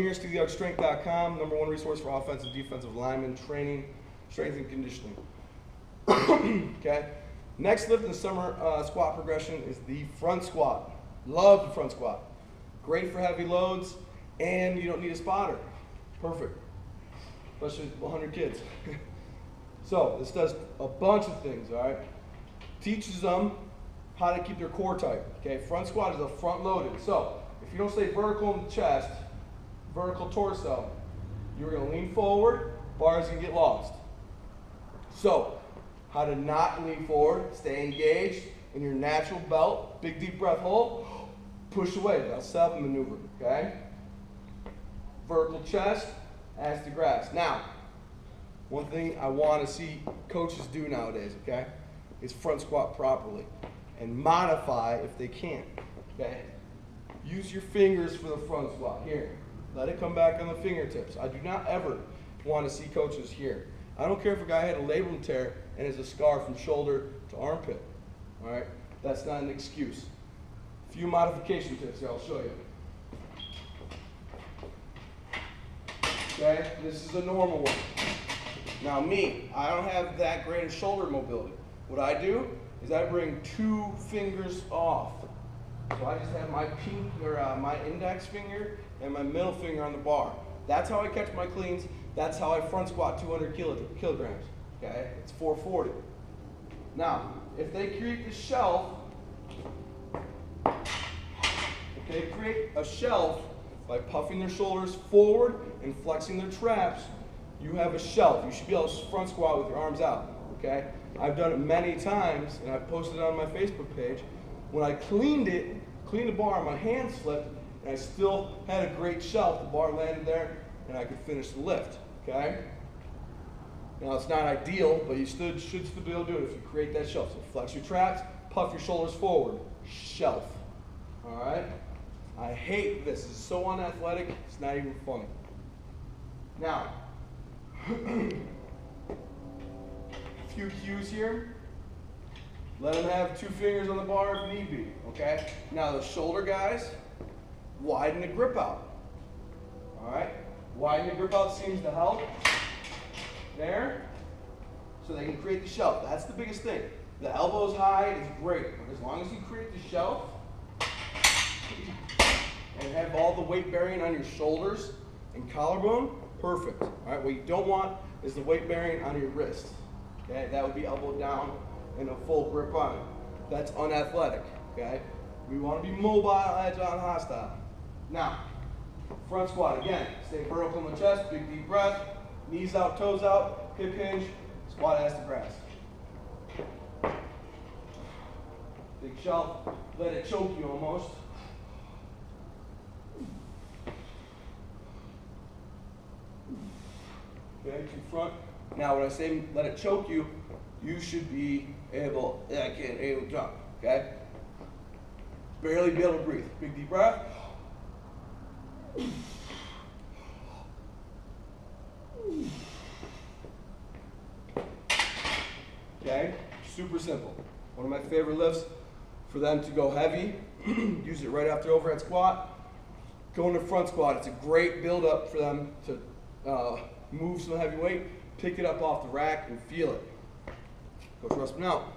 here, SteelyArtStrength.com, #1 resource for offensive, defensive lineman training, strength and conditioning. Okay. Next lift in the summer squat progression is the front squat. Love the front squat. Great for heavy loads, and you don't need a spotter. Perfect. Especially 100 kids. So this does a bunch of things, all right? Teaches them how to keep their core tight. Okay, front squat is a front loaded. So if you don't stay vertical in the chest, vertical torso, you're gonna lean forward, bars can get lost. So how to not lean forward, stay engaged in your natural belt, big deep breath, hold, push away, that's 7 maneuver, okay? Vertical chest, ass to grass. Now, one thing I want to see coaches do nowadays, okay, is front squat properly and modify if they can, okay? Use your fingers for the front squat. Here, let it come back on the fingertips. I do not ever want to see coaches here. I don't care if a guy had a labrum tear and has a scar from shoulder to armpit, all right? That's not an excuse. A few modification tips here, I'll show you. Okay, this is a normal one. Now me, I don't have that great of shoulder mobility. What I do is I bring 2 fingers off. So I just have my my index finger and my middle finger on the bar. That's how I catch my cleans. That's how I front squat 200 kilograms. Okay, it's 440. Now, if they create the shelf, by puffing their shoulders forward and flexing their traps, you have a shelf. You should be able to front squat with your arms out, okay? I've done it many times, and I've posted it on my Facebook page. When I cleaned the bar, my hand slipped, and I still had a great shelf. The bar landed there, and I could finish the lift, okay? Now, it's not ideal, but you should still be able to do it if you create that shelf. So flex your traps, puff your shoulders forward, shelf, all right? I hate this. It's so unathletic, it's not even funny. Now, a few cues here. Let them have 2 fingers on the bar if need be, okay? Now the shoulder guys, widen the grip out, all right? Widen the grip out seems to help. There, so they can create the shelf. That's the biggest thing. The elbows high is great, but as long as you create the shelf and have all the weight bearing on your shoulders and collarbone, perfect. All right, what you don't want is the weight bearing on your wrist. Okay, that would be elbow down and a full grip on it. That's unathletic. Okay, we want to be mobile, agile, and hostile. Now, front squat again. Stay vertical in the chest, big deep breath, knees out, toes out, hip hinge, squat ass to grass. Big shelf, let it choke you almost. Okay, to front. Now when I say let it choke you, you should be able to jump, okay? Barely be able to breathe. Big deep breath. Okay, super simple. One of my favorite lifts for them to go heavy, use it right after overhead squat. Go into front squat. It's a great build up for them to move some heavy weight, pick it up off the rack and feel it. Coach Russman out.